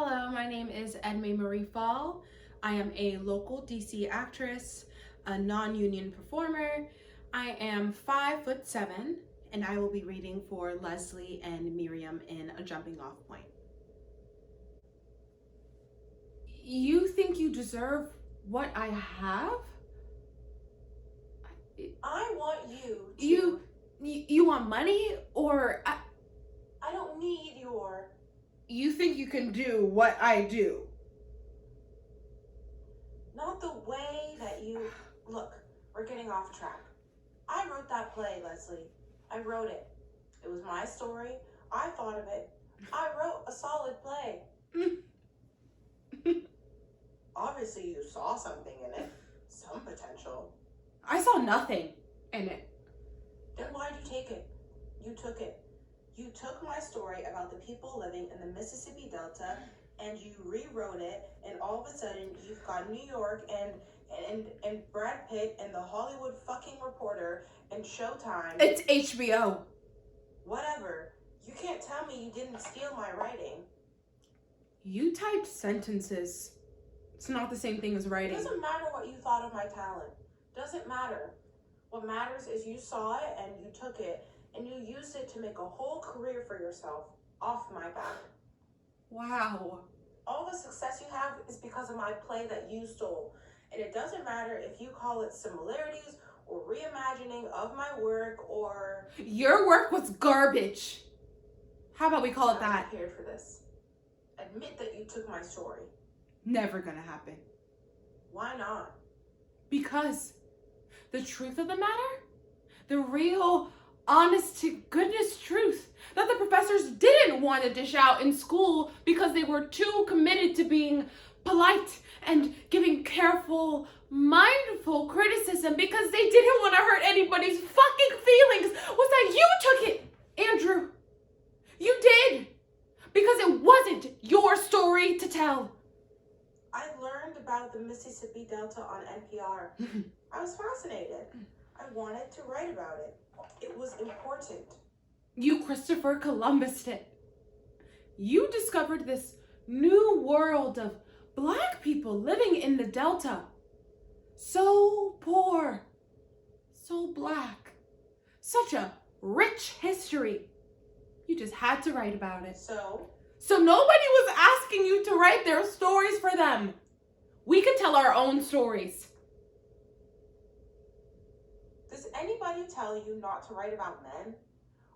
Hello, my name is Edme Marie Faal. I am a local DC actress, a non-union performer. I am 5'7", and I will be reading for Leslie and Miriam in A Jumping Off Point. You think you deserve what I have? I want you to... You want money, or I don't need your... You think you can do what I do? Not the way that you... Look, we're getting off track. I wrote that play, Leslie. I wrote it. It was my story. I thought of it. I wrote a solid play. Obviously, you saw something in it. Some potential. I saw nothing in it. Then why'd you take it? You took it. You took my story about the people living in the Mississippi Delta and you rewrote it, and all of a sudden you've got New York and Brad Pitt and the Hollywood fucking Reporter and Showtime. It's HBO. Whatever. You can't tell me you didn't steal my writing. You typed sentences. It's not the same thing as writing. It doesn't matter what you thought of my talent. Doesn't matter. What matters is you saw it and you took it and you used it to make a whole career for yourself off my back. Wow. All the success you have is because of my play that you stole. And it doesn't matter if you call it similarities or reimagining of my work or... Your work was garbage. How about we call it that? I'm prepared for this. Admit that you took my story. Never gonna happen. Why not? Because the truth of the matter, the real, honest to goodness truth, that the professors didn't want to dish out in school because they were too committed to being polite and giving careful, mindful criticism because they didn't want to hurt anybody's fucking feelings, was that you took it, Andrew. You did. Because it wasn't your story to tell. I learned about the Mississippi Delta on NPR. I was fascinated. I wanted to write about it. It was important. You Christopher Columbus'd it. You discovered this new world of Black people living in the Delta. So poor, so Black, such a rich history. You just had to write about it. So nobody was asking you to write their stories for them. We can tell our own stories. Does anybody tell you not to write about men?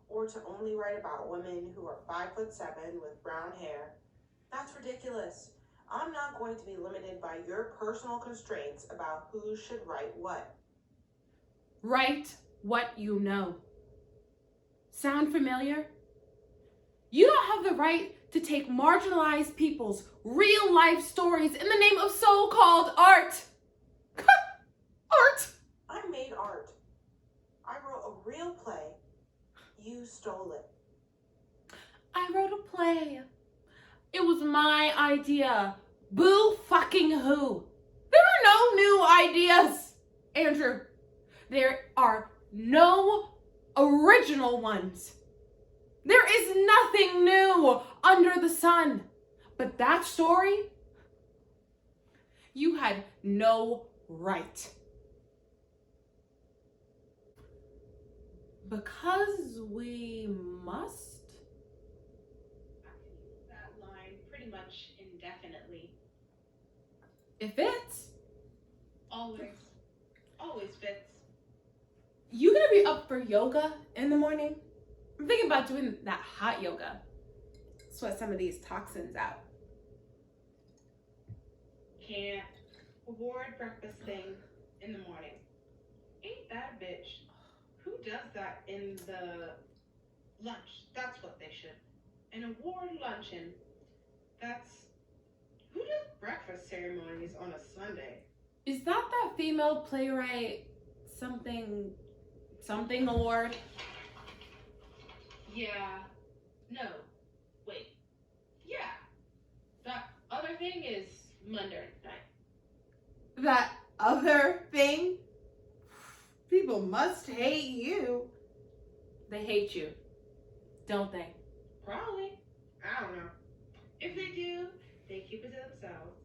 Or to only write about women who are 5'7" with brown hair? That's ridiculous. I'm not going to be limited by your personal constraints about who should write what. Write what you know. Sound familiar? You don't have the right to take marginalized people's real life stories in the name of so-called art. Art! I made art. I wrote a real play. You stole it. I wrote a play. It was my idea. Boo fucking who? There are no new ideas, Andrew. There are no original ones. There is nothing new under the sun. But that story, you had no right. Because we must? I can use that line pretty much indefinitely. It fits. Always fits. You gonna be up for yoga in the morning? I'm thinking about doing that hot yoga. Sweat some of these toxins out. Can't award breakfast thing in the morning. Ain't that a bitch? Who does that in the lunch? That's what they should. An award luncheon. Who does breakfast ceremonies on a Sunday? Is that female playwright something award? Yeah. No. Wait. Yeah. That other thing is Monday night. That other thing? People must hate you. They hate you, don't they? Probably. I don't know. If they do, They keep it to themselves.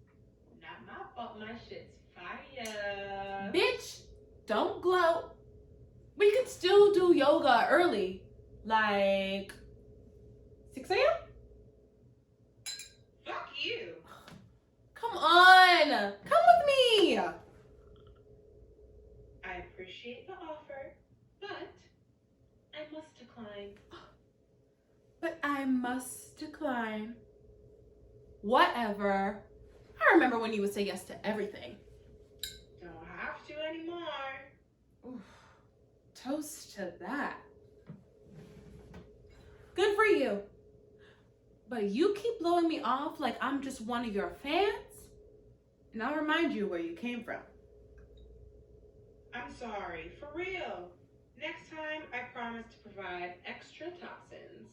Not my fault. My shit's fire. Bitch, don't gloat. We can still do yoga early. Like 6 a.m.? Fuck you. Come on. Come with me. I appreciate the offer, but I must decline. But I must decline. Whatever. I remember when you would say yes to everything. Don't have to anymore. Oof. Toast to that. Good for you. But you keep blowing me off like I'm just one of your fans, and I'll remind you where you came from. I'm sorry, for real. Next time, I promise to provide extra toxins.